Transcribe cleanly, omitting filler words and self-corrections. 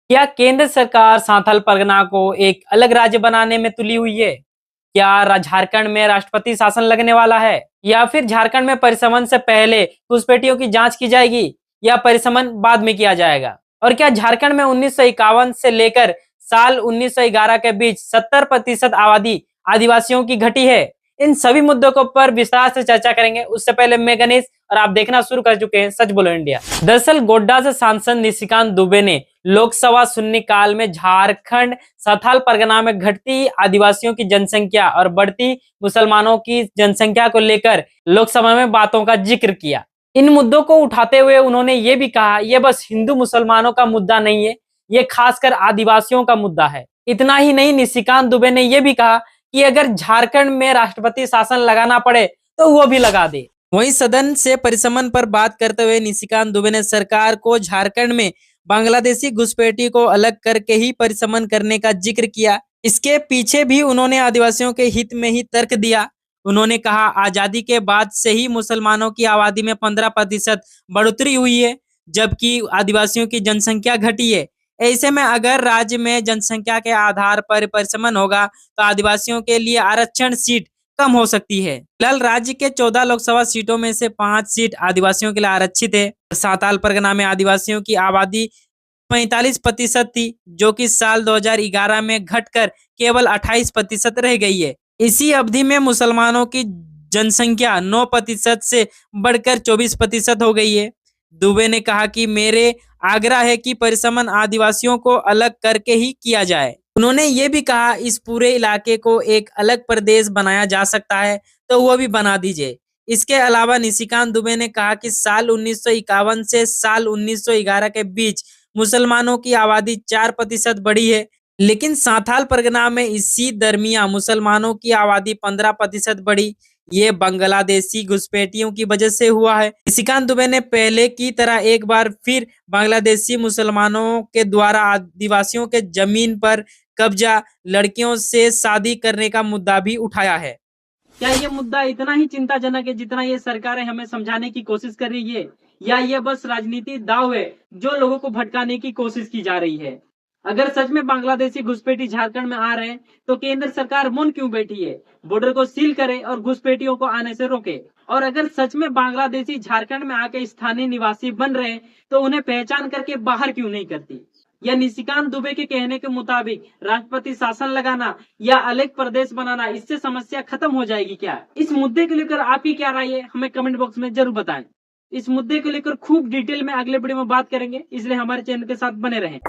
क्या केंद्र सरकार सांथाल परगना को एक अलग राज्य बनाने में तुली हुई है? क्या झारखंड में राष्ट्रपति शासन लगने वाला है, या फिर झारखंड में परिसमन से पहले घुसपैठियों की जांच की जाएगी, या परिसमन बाद में किया जाएगा? और क्या झारखंड में 1951 से लेकर साल 1911 के बीच 70% आबादी आदिवासियों की घटी है? इन सभी मुद्दों को पर विस्तार से चर्चा करेंगे। उससे पहले मैं गणेश और आप देखना शुरू कर चुके हैं सच बोलो इंडिया। दरअसल गोड्डा से सांसद निशिकांत दुबे ने लोकसभा शून्य काल में झारखंड संथाल परगना में घटती आदिवासियों की जनसंख्या और बढ़ती मुसलमानों की जनसंख्या को लेकर लोकसभा में बातों का जिक्र किया। इन मुद्दों को उठाते हुए उन्होंने ये भी कहा, ये बस हिंदू मुसलमानों का मुद्दा नहीं है, ये खासकर आदिवासियों का मुद्दा है। इतना ही नहीं, निशिकांत दुबे ने यह भी कहा कि अगर झारखंड में राष्ट्रपति शासन लगाना पड़े तो वो भी लगा दे। वहीं सदन से परिसमन पर बात करते हुए निशिकांत दुबे ने सरकार को झारखंड में बांग्लादेशी घुसपैठी को अलग करके ही परिसमन करने का जिक्र किया। इसके पीछे भी उन्होंने आदिवासियों के हित में ही तर्क दिया। उन्होंने कहा, आजादी के बाद से ही मुसलमानों की आबादी में 15% बढ़ोतरी हुई है, जबकि आदिवासियों की जनसंख्या घटी है। ऐसे में अगर राज्य में जनसंख्या के आधार पर परिसमन होगा तो आदिवासियों के लिए आरक्षण सीट कम हो सकती है। फिलहाल राज्य के 14 लोकसभा सीटों में से 5 सीट आदिवासियों के लिए आरक्षित है। सांथाल परगना में आदिवासियों की आबादी 45% थी, जो कि साल 2011 में घटकर केवल 28% रह गई है। इसी अवधि में मुसलमानों की जनसंख्या 9% से बढ़कर 24% हो गई है। दुबे ने कहा कि मेरे आग्रह है कि परिसमन आदिवासियों को अलग करके ही किया जाए। उन्होंने ये भी कहा, इस पूरे इलाके को एक अलग प्रदेश बनाया जा सकता है तो वो भी बना दीजिए। इसके अलावा निशिकांत दुबे ने कहा कि साल 1951 से साल 1911 के बीच मुसलमानों की आबादी 4% बढ़ी है, लेकिन सांथाल परगना में इसी दरमियान मुसलमानों की आबादी 15% बढ़ी। ये बांग्लादेशी घुसपैठियों की वजह से हुआ है। निशिकांत दुबे ने पहले की तरह एक बार फिर बांग्लादेशी मुसलमानों के द्वारा आदिवासियों के जमीन पर कब्जा, लड़कियों से शादी करने का मुद्दा भी उठाया है। क्या ये मुद्दा इतना ही चिंताजनक है जितना ये सरकारें हमें समझाने की कोशिश कर रही है, या ये बस राजनीति दाव है जो लोगों को भटकाने की कोशिश की जा रही है? अगर सच में बांग्लादेशी घुसपैठी झारखंड में आ रहे हैं तो केंद्र सरकार मौन क्यों बैठी है? बॉर्डर को सील करे और घुसपैठियों को आने से रोके। और अगर सच में बांग्लादेशी झारखंड में आके स्थानीय निवासी बन रहे हैं तो उन्हें पहचान करके बाहर क्यों नहीं करती? या निशिकांत दुबे के कहने के मुताबिक राष्ट्रपति शासन लगाना या अलग प्रदेश बनाना, इससे समस्या खत्म हो जाएगी क्या? इस मुद्दे को लेकर आपकी क्या राय है, हमें कमेंट बॉक्स में जरूर बताएं। इस मुद्दे को लेकर खूब डिटेल में अगले वीडियो में बात करेंगे, इसलिए हमारे चैनल के साथ बने रहें।